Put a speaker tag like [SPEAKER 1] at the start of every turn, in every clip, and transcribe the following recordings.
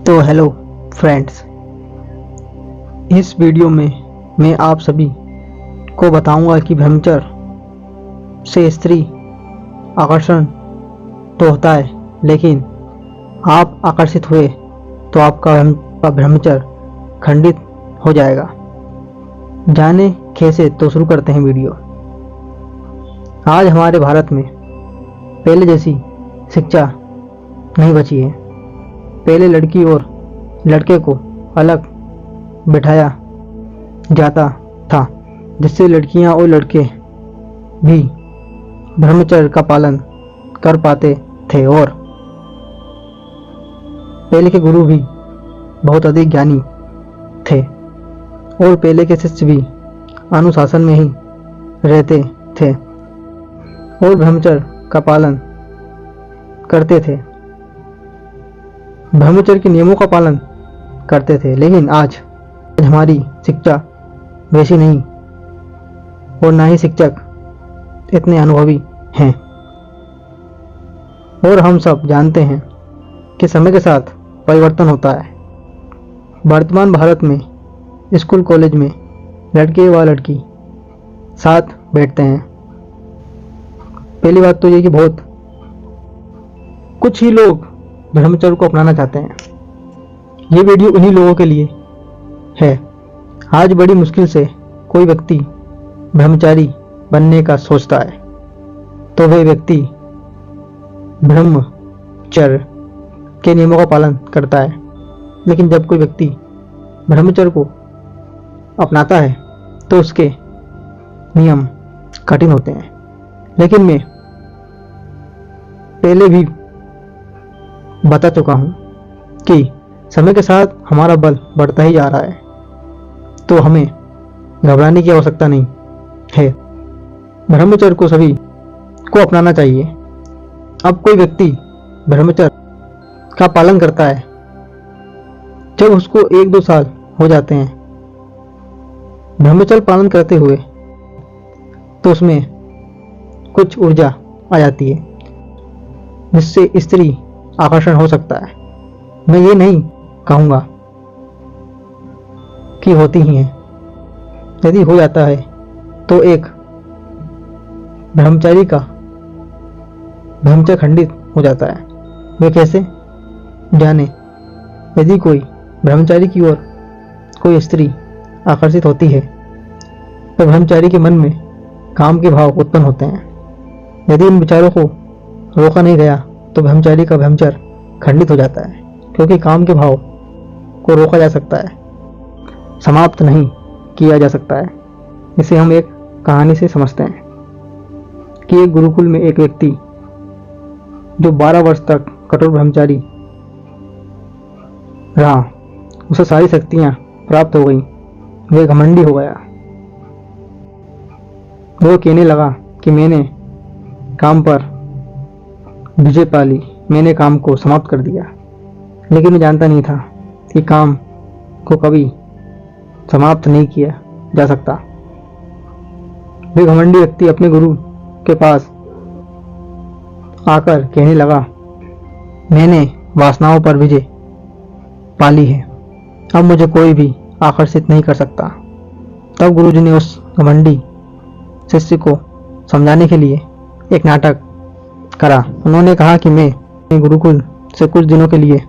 [SPEAKER 1] तो hello friends, इस video में मैं आप सभी को बताऊंगा कि ब्रह्मचर्य से स्त्री आकर्षण तो होता है, लेकिन आप आकर्षित हुए तो आपका ब्रह्मचर्य खंडित हो जाएगा। जाने कैसे, तो शुरू करते हैं वीडियो। आज हमारे भारत में पहले जैसी शिक्षा नहीं बची है। पहले लड़की और लड़के को अलग बिठाया जाता था, जिससे लड़कियां और लड़के भी ब्रह्मचर्य का पालन कर पाते थे और पहले के गुरु भी बहुत अधिक ज्ञानी थे और पहले के शिष्य भी अनुशासन में ही रहते थे और ब्रह्मचर्य का पालन करते थे, ब्रह्मचर्य के नियमों का पालन करते थे। लेकिन आज हमारी शिक्षा वैसी नहीं और ना ही शिक्षक इतने अनुभवी हैं। और हम सब जानते हैं कि समय के साथ परिवर्तन होता है। वर्तमान भारत में स्कूल कॉलेज में लड़के व लड़की साथ बैठते हैं। पहली बात तो ये कि बहुत कुछ ही लोग ब्रह्मचर्य को अपनाना चाहते हैं। ये वीडियो उन्हीं लोगों के लिए है। आज बड़ी मुश्किल से कोई व्यक्ति ब्रह्मचारी बनने का सोचता है तो वह व्यक्ति ब्रह्मचर्य के नियमों का पालन करता है। लेकिन जब कोई व्यक्ति ब्रह्मचर्य को अपनाता है तो उसके नियम कठिन होते हैं। लेकिन मैं पहले भी बता चुका हूं कि समय के साथ हमारा बल बढ़ता ही जा रहा है, तो हमें घबराने की आवश्यकता नहीं है। ब्रह्मचर्य को सभी को अपनाना चाहिए। अब कोई व्यक्ति ब्रह्मचर्य का पालन करता है, जब उसको 1-2 साल हो जाते हैं ब्रह्मचर्य पालन करते हुए, तो उसमें कुछ ऊर्जा आ जाती है जिससे स्त्री आकर्षण हो सकता है। मैं ये नहीं कहूँगा कि होती ही है। यदि हो जाता है तो एक ब्रह्मचारी का ब्रह्मचर्य खंडित हो जाता है। वे कैसे, जाने। यदि कोई ब्रह्मचारी की ओर कोई स्त्री आकर्षित होती है तो ब्रह्मचारी के मन में काम के भाव उत्पन्न होते हैं। यदि इन विचारों को रोका नहीं गया तो ब्रह्मचारी का ब्रह्मचर्य खंडित हो जाता है, क्योंकि काम के भाव को रोका जा सकता है, समाप्त नहीं किया जा सकता है। इसे हम एक कहानी से समझते हैं कि एक गुरुकुल में एक व्यक्ति जो 12 वर्ष तक कठोर ब्रह्मचारी रहा, उसे सारी शक्तियां प्राप्त हो गई। वह घमंडी हो गया। वो कहने लगा कि मैंने काम पर विजय पा ली, मैंने काम को समाप्त कर दिया। लेकिन मैं जानता नहीं था कि काम को कभी समाप्त नहीं किया जा सकता। वे घमंडी व्यक्ति अपने गुरु के पास आकर कहने लगा, मैंने वासनाओं पर विजय पा ली है, अब मुझे कोई भी आकर्षित नहीं कर सकता। तब गुरुजी ने उस घमंडी शिष्य को समझाने के लिए एक नाटक करा। उन्होंने कहा कि मैं गुरुकुल से कुछ दिनों के लिए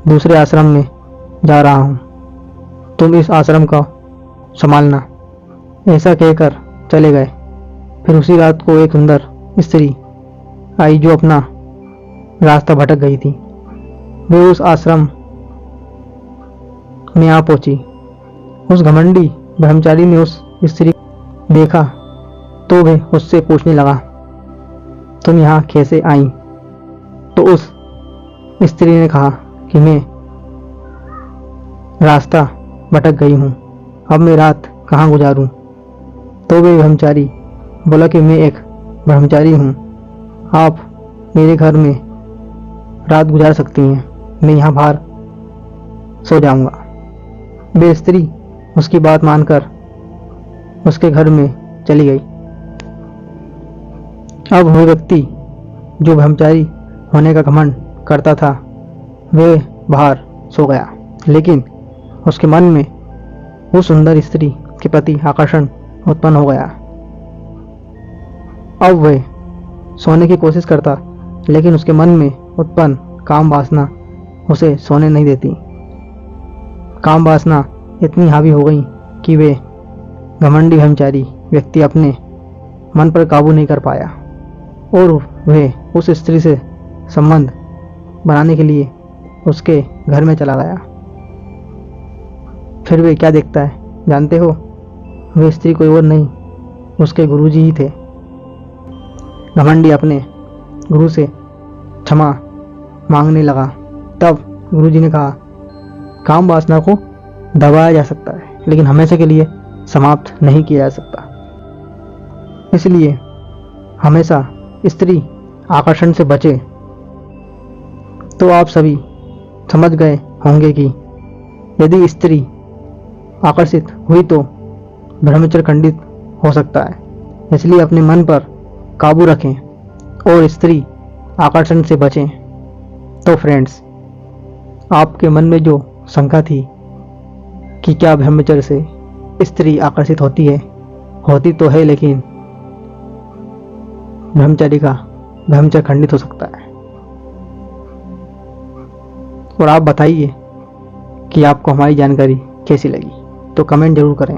[SPEAKER 1] दूसरे आश्रम में जा रहा हूँ, तुम इस आश्रम का संभालना। ऐसा कहकर चले गए। फिर उसी रात को एक सुंदर स्त्री आई जो अपना रास्ता भटक गई थी। वे उस आश्रम में आ पहुंची। उस घमंडी ब्रह्मचारी ने उस स्त्री देखा तो वह उससे पूछने लगा, तुम यहाँ कैसे आई? तो उस स्त्री ने कहा कि मैं रास्ता भटक गई हूँ, अब मैं रात कहाँ गुजारूँ? तो वे ब्रह्मचारी बोला कि मैं एक ब्रह्मचारी हूँ, आप मेरे घर में रात गुजार सकती हैं, मैं यहाँ बाहर सो जाऊँगा। वे स्त्री उसकी बात मानकर उसके घर में चली गई। अब वह व्यक्ति जो ब्रह्मचारी होने का घमंड करता था, वे बाहर सो गया, लेकिन उसके मन में उस सुंदर स्त्री के प्रति आकर्षण उत्पन्न हो गया। अब वह सोने की कोशिश करता, लेकिन उसके मन में उत्पन्न काम वासना उसे सोने नहीं देती। काम वासना इतनी हावी हो गई कि वे घमंडी ब्रह्मचारी व्यक्ति अपने मन पर काबू नहीं कर पाया और वह उस स्त्री से संबंध बनाने के लिए उसके घर में चला गया। फिर वे क्या देखता है जानते हो? वह स्त्री कोई और नहीं, उसके गुरुजी ही थे। घमंडी अपने गुरु से क्षमा मांगने लगा। तब गुरुजी ने कहा, काम वासना को दबाया जा सकता है, लेकिन हमेशा के लिए समाप्त नहीं किया जा सकता। इसलिए हमेशा स्त्री आकर्षण से बचे। तो आप सभी समझ गए होंगे कि यदि स्त्री आकर्षित हुई तो ब्रह्मचर्य खंडित हो सकता है। इसलिए अपने मन पर काबू रखें और स्त्री आकर्षण से बचें। तो फ्रेंड्स, आपके मन में जो शंका थी कि क्या ब्रह्मचर्य से स्त्री आकर्षित होती तो है, लेकिन ब्रह्मचर्य खंडित हो सकता है। और आप बताइए कि आपको हमारी जानकारी कैसी लगी, तो कमेंट जरूर करें।